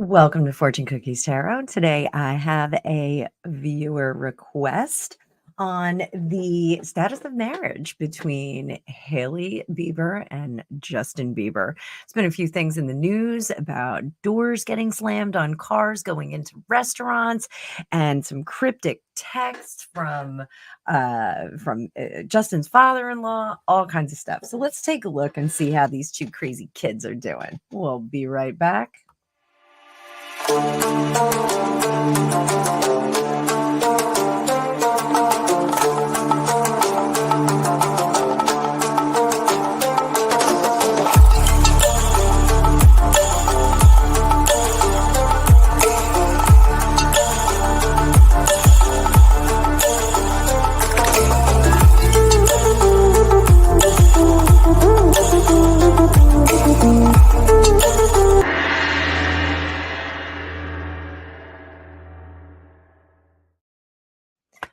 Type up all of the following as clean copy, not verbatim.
Welcome to Fortune Cookies Tarot. Today I have a viewer request on the status of marriage between Hailey Bieber and Justin Bieber. There's been a few things in the news about doors getting slammed on cars going into restaurants, and some cryptic texts from Justin's father-in-law, all kinds of stuff. So let's take a look and see how these two crazy kids are doing. We'll be right back.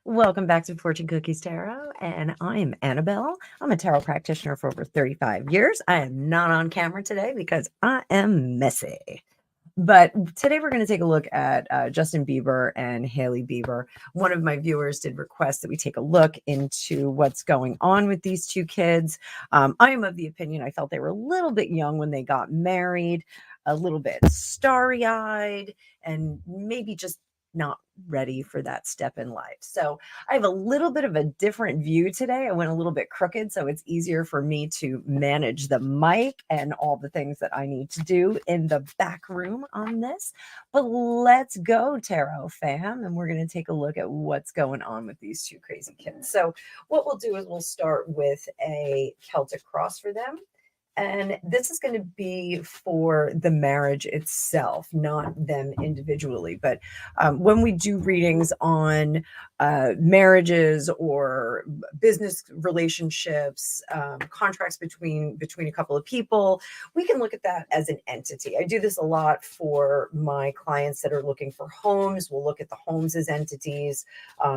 Welcome back to Fortune Cookies Tarot, and I am Annabelle. I'm a tarot practitioner for over 35 years. I am not on camera today because I am messy. But today we're going to take a look at Justin Bieber and Hailey Bieber. One of my viewers did request that we take a look into what's going on with these two kids. I am of the opinion I felt they were a little bit young when they got married, a little bit starry-eyed, and maybe just not ready for that step in life. So I have a little bit of a different view today. I went a little bit crooked, so it's easier for me to manage the mic and all the things that I need to do in the back room on this. But let's go, Tarot fam, and we're going to take a look at what's going on with these two crazy kids. So what we'll do is we'll start with a Celtic cross for them. And this is going to be for the marriage itself, not them individually. But when we do readings on marriages or business relationships, contracts between a couple of people, we can look at that as an entity. I do this a lot for my clients that are looking for homes. We'll look at the homes as entities,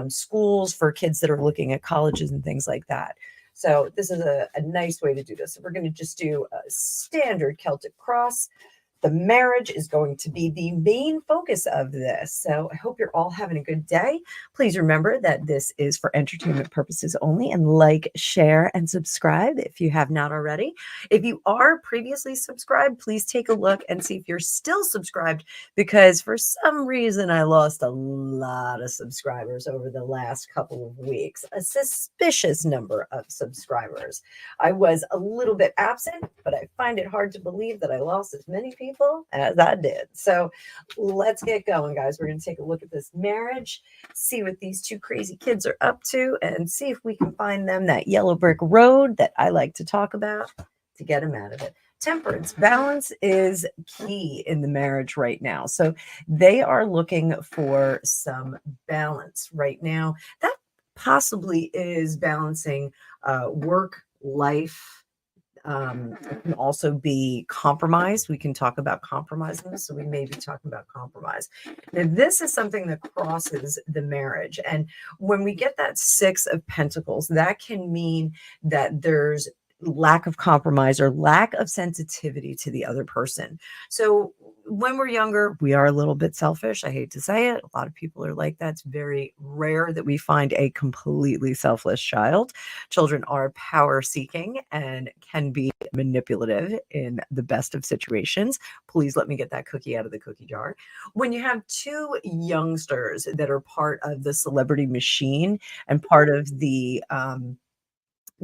schools for kids that are looking at colleges and things like that. So this is a nice way to do this. So we're going to just do a standard Celtic cross. The marriage is going to be the main focus of this. So I hope you're all having a good day. Please remember that this is for entertainment purposes only, and like, share, and subscribe if you have not already. If you are previously subscribed, please take a look and see if you're still subscribed, because for some reason I lost a lot of subscribers over the last couple of weeks, a suspicious number of subscribers. I was a little bit absent, but I find it hard to believe that I lost as many people as I did. So let's get going, guys. We're going to take a look at this marriage, see what these two crazy kids are up to, and see if we can find them that yellow brick road that I like to talk about to get them out of it. Temperance, balance is key in the marriage right now. So they are looking for some balance right now. That possibly is balancing work, life. It can also be compromise. We can talk about compromising. So we may be talking about compromise. Now, this is something that crosses the marriage. And when we get that Six of Pentacles, that can mean that there's lack of compromise or lack of sensitivity to the other person. So when we're younger, we are a little bit selfish. I hate to say it. A lot of people are like that. It's very rare that we find a completely selfless child. Children are power seeking and can be manipulative in the best of situations. Please let me get that cookie out of the cookie jar. When you have two youngsters that are part of the celebrity machine and part of the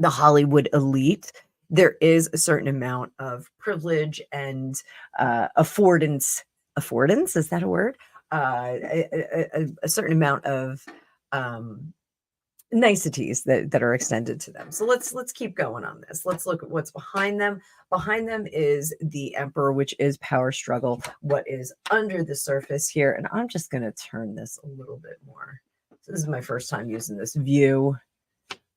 Hollywood elite, there is a certain amount of privilege and affordance. Affordance, is that a word? A certain amount of niceties that are extended to them. So let's keep going on this. Let's look at what's behind them. Behind them is the Emperor, which is power struggle. What is under the surface here? And I'm just going to turn this a little bit more. So this is my first time using this view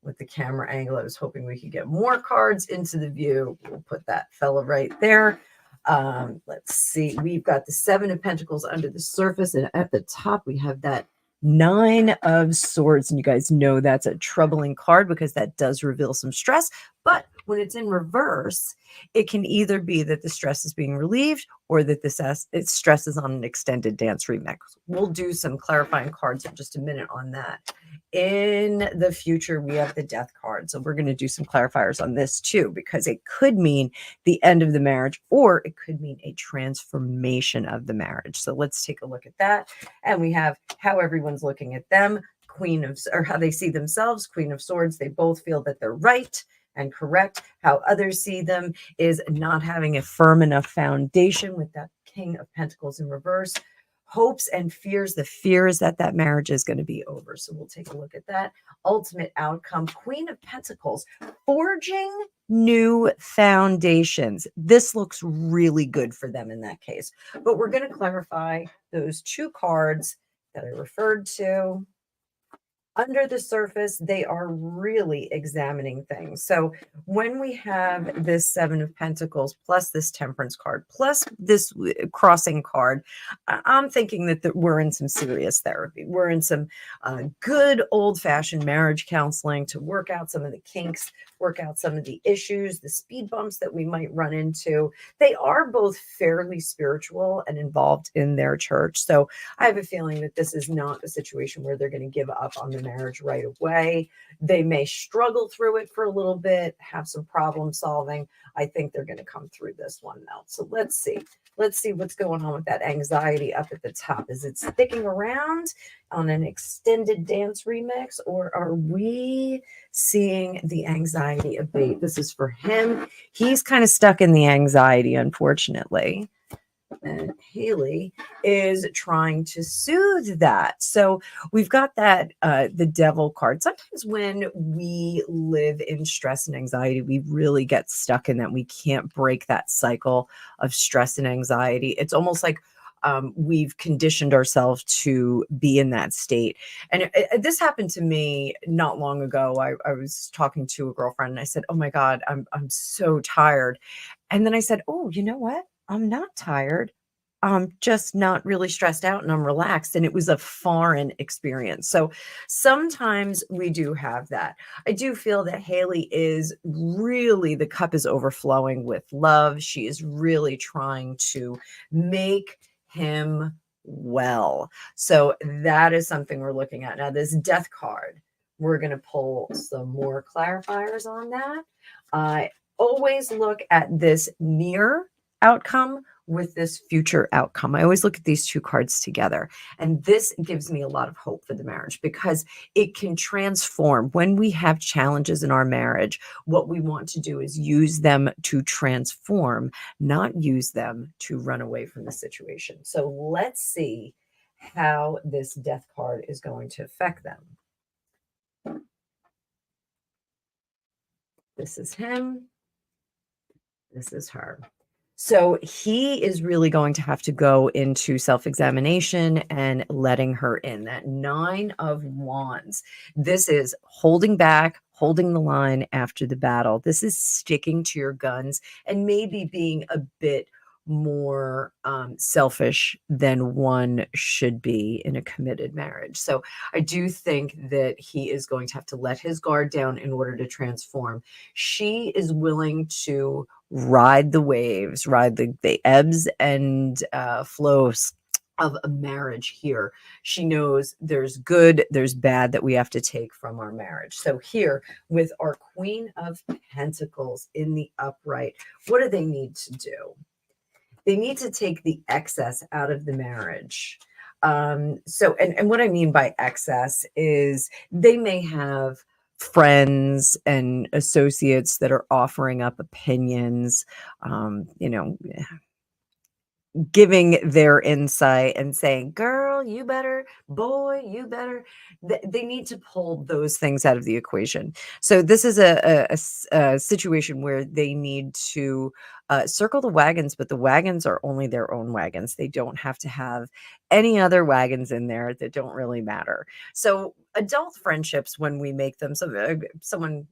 with the camera angle. I was hoping we could get more cards into the view. We'll put that fella right there. Let's see. We've got the Seven of Pentacles under the surface, and at the top we have that Nine of Swords. And you guys know that's a troubling card because that does reveal some stress, but When it's in reverse, it can either be that the stress is being relieved or that it stress is on an extended dance remix. We'll do some clarifying cards in just a minute on that. In the future, we have the death card. So we're going to do some clarifiers on this too, because it could mean the end of the marriage, or it could mean a transformation of the marriage. So let's take a look at that. And we have how everyone's looking at them, or how they see themselves, Queen of Swords. They both feel that they're right and correct. How others see them is not having a firm enough foundation, with that King of Pentacles in reverse. Hopes and fears. The fear is that that marriage is going to be over. So we'll take a look at that. Ultimate outcome, Queen of Pentacles, forging new foundations. This looks really good for them in that case. But we're going to clarify those two cards that I referred to. Under the surface, they are really examining things. So when we have this Seven of Pentacles plus this Temperance card plus this crossing card, I'm thinking that we're in some serious therapy. We're in some good old-fashioned marriage counseling to work out some of the kinks, work out some of the issues, the speed bumps that we might run into. They are both fairly spiritual and involved in their church. So I have a feeling that this is not a situation where they're going to give up on the marriage right away. They may struggle through it for a little bit, have some problem solving. I think they're going to come through this one though. So let's see. Let's see what's going on with that anxiety up at the top. Is it sticking around on an extended dance remix, or are we seeing the anxiety abate? This is for him. He's kind of stuck in the anxiety, unfortunately. And Hailey is trying to soothe that. So we've got that, the devil card. Sometimes when we live in stress and anxiety, we really get stuck in that. We can't break that cycle of stress and anxiety. It's almost like we've conditioned ourselves to be in that state. And this happened to me not long ago. I was talking to a girlfriend and I said, oh my God, I'm so tired. And then I said, oh, you know what? I'm not tired. I'm just not really stressed out and I'm relaxed. And it was a foreign experience. So sometimes we do have that. I do feel that Hailey is really, the cup is overflowing with love. She is really trying to make him well. So that is something we're looking at. Now, this death card, we're going to pull some more clarifiers on that. I always look at this near outcome with this future outcome. I always look at these two cards together. And this gives me a lot of hope for the marriage because it can transform. When we have challenges in our marriage, what we want to do is use them to transform, not use them to run away from the situation. So let's see how this death card is going to affect them. This is him. This is her. So he is really going to have to go into self-examination and letting her in. That Nine of Wands. This is holding back, holding the line after the battle. This is sticking to your guns and maybe being a bit more selfish than one should be in a committed marriage. So I do think that he is going to have to let his guard down in order to transform. She is willing to ride the waves, ride the ebbs and flows of a marriage here. She knows there's good, there's bad that we have to take from our marriage. So here with our Queen of Pentacles in the upright, what do they need to do? They need to take the excess out of the marriage. So what I mean by excess is they may have friends and associates that are offering up opinions, giving their insight and saying, girl, you better, boy, you better. They need to pull those things out of the equation. So this is a situation where they need to circle the wagons, but the wagons are only their own wagons. They don't have to have any other wagons in there that don't really matter. So adult friendships, when we make them, so someone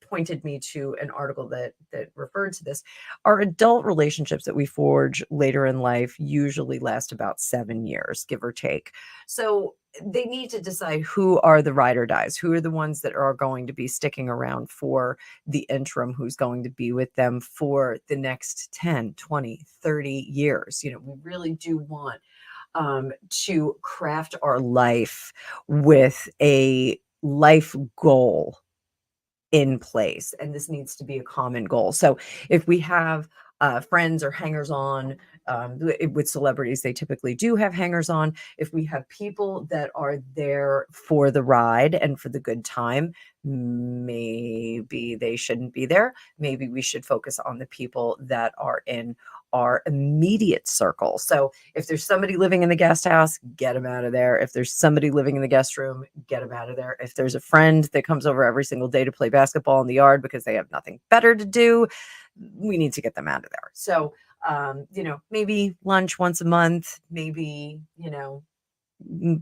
pointed me to an article that referred to this. Our adult relationships that we forge later in life usually last about 7 years, give or take. So they need to decide who are the ride or dies, who are the ones that are going to be sticking around for the interim, who's going to be with them for the next 10, 20, 30 years. You know, we really do want to craft our life with a life goal in place, and this needs to be a common goal. So if we have friends or hangers on, with celebrities, they typically do have hangers on. If we have people that are there for the ride and for the good time, maybe they shouldn't be there. Maybe we should focus on the people that are in our immediate circle. So if there's somebody living in the guest house, get them out of there. If there's somebody living in the guest room, get them out of there. If there's a friend that comes over every single day to play basketball in the yard because they have nothing better to do, we need to get them out of there. So, you know, maybe lunch once a month, maybe, you know,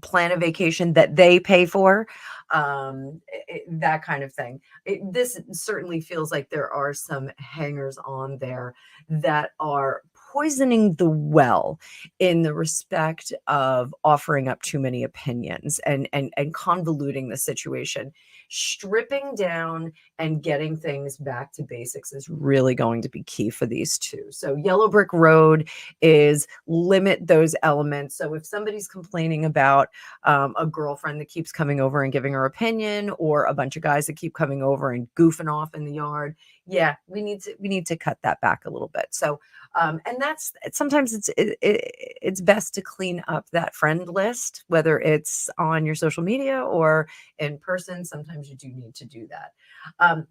plan a vacation that they pay for, that kind of thing. This certainly feels like there are some hangers on there that are poisoning the well in the respect of offering up too many opinions and convoluting the situation. Stripping down and getting things back to basics is really going to be key for these two. So Yellow Brick Road is limit those elements. So if somebody's complaining about a girlfriend that keeps coming over and giving her opinion, or a bunch of guys that keep coming over and goofing off in the yard, yeah, we need to cut that back a little bit. So and that's sometimes it's best to clean up that friend list, whether it's on your social media or in person. Sometimes you do need to do that.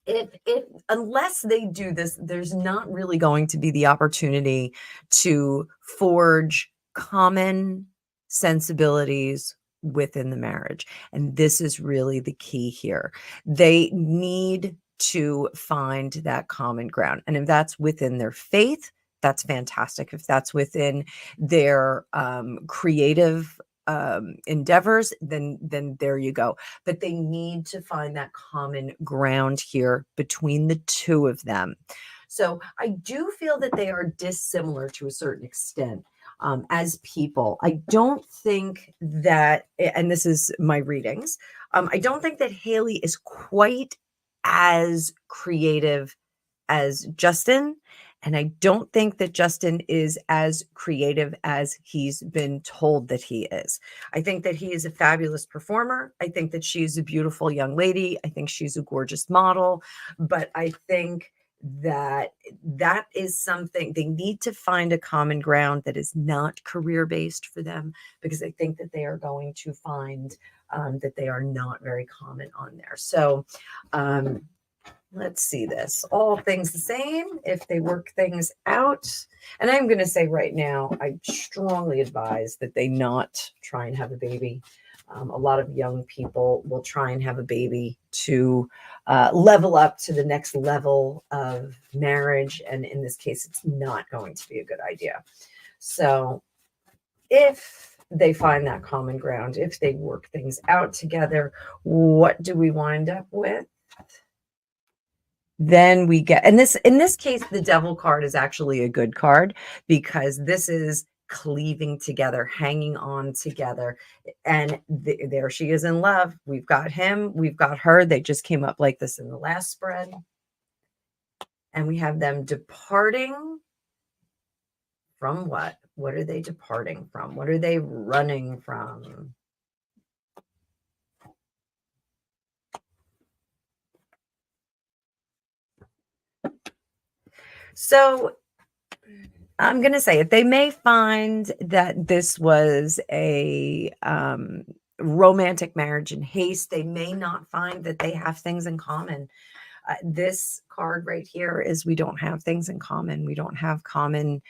If unless they do this, there's not really going to be the opportunity to forge common sensibilities within the marriage. And this is really the key here. They need to find that common ground. And if that's within their faith, that's fantastic. If that's within their creative endeavors, then there you go. But they need to find that common ground here between the two of them. So I do feel that they are dissimilar to a certain extent. As people, I don't think that, and this is my readings, I don't think that Hailey is quite as creative as Justin. And I don't think that Justin is as creative as he's been told that he is. I think that he is a fabulous performer. I think that she's a beautiful young lady. I think she's a gorgeous model. But I think that that is something they need to find a common ground that is not career based for them, because I think that they are going to find that they are not very common on there. So let's see this. All things the same if they work things out. And I'm going to say right now, I strongly advise that they not try and have a baby. A lot of young people will try and have a baby to level up to the next level of marriage. And in this case, it's not going to be a good idea. So if they find that common ground, if they work things out together, what do we wind up with? Then we get, and this, in this case, the devil card is actually a good card, because this is cleaving together, hanging on together. And there she is in love. We've got him, we've got her. They just came up like this in the last spread. And we have them departing from what? What are they departing from? What are they running from? So I'm going to say it. They may find that this was a romantic marriage in haste. They may not find that they have things in common. This card right here is we don't have things in common. We don't have common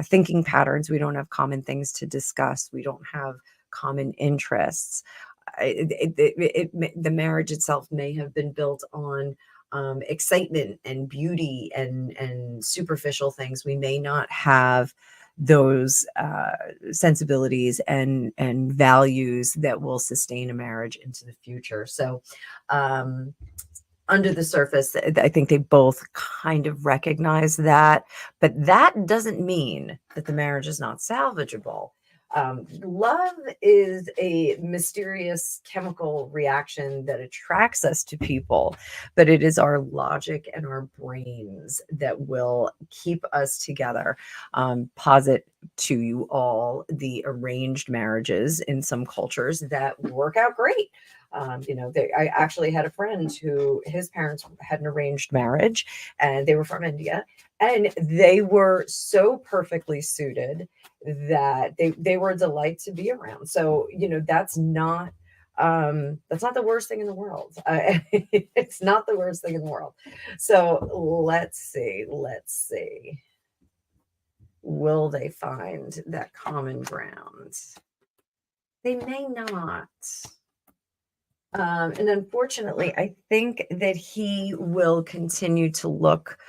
thinking patterns. We don't have common things to discuss. We don't have common interests. The marriage itself may have been built on excitement and beauty and superficial things. We may not have those sensibilities and values that will sustain a marriage into the future. So under the surface, I think they both kind of recognize that, but that doesn't mean that the marriage is not salvageable. Love is a mysterious chemical reaction that attracts us to people, but it is our logic and our brains that will keep us together. Posit to you all the arranged marriages in some cultures that work out great. I actually had a friend who his parents had an arranged marriage and they were from India, and they were so perfectly suited that they were a delight to be around. So, that's not the worst thing in the world. It's not the worst thing in the world. So let's see. Will they find that common ground? They may not. And unfortunately, I think that he will continue to look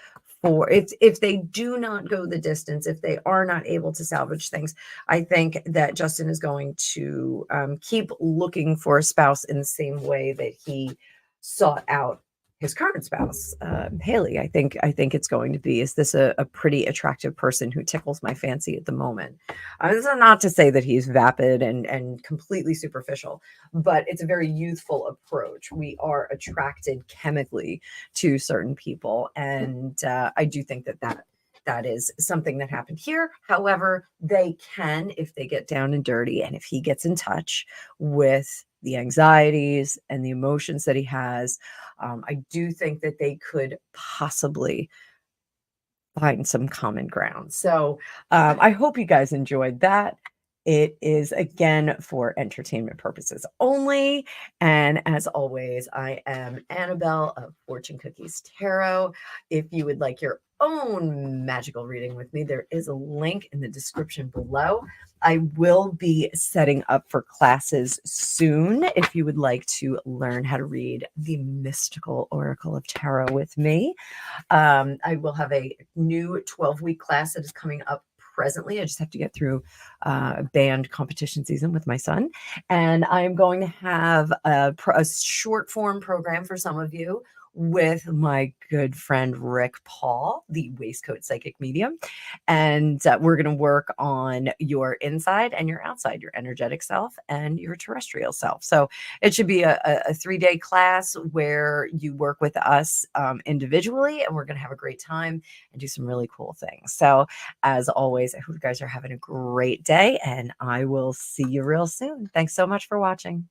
for, if they do not go the distance, if they are not able to salvage things, I think that Justin is going to keep looking for a spouse in the same way that he sought out his current spouse, Hailey. I think it's going to be, is this a pretty attractive person who tickles my fancy at the moment? This is not to say that he's vapid and completely superficial, but it's a very youthful approach. We are attracted chemically to certain people, and I do think that is something that happened here. However, they can, if they get down and dirty, and if he gets in touch with the anxieties and the emotions that he has, I do think that they could possibly find some common ground. So I hope you guys enjoyed that. It is, again, for entertainment purposes only. And as always, I am Annabelle of Fortune Cookies Tarot. If you would like your own magical reading with me, there is a link in the description below. I will be setting up for classes soon if you would like to learn how to read the mystical oracle of tarot with me. I will have a new 12-week class that is coming up presently. I just have to get through band competition season with my son. And I'm going to have a short form program for some of you with my good friend Rick Paul, the Waistcoat Psychic Medium. And we're going to work on your inside and your outside, your energetic self and your terrestrial self. So it should be a 3-day class where you work with us individually, and we're going to have a great time and do some really cool things. So as always, I hope you guys are having a great day, and I will see you real soon. Thanks so much for watching.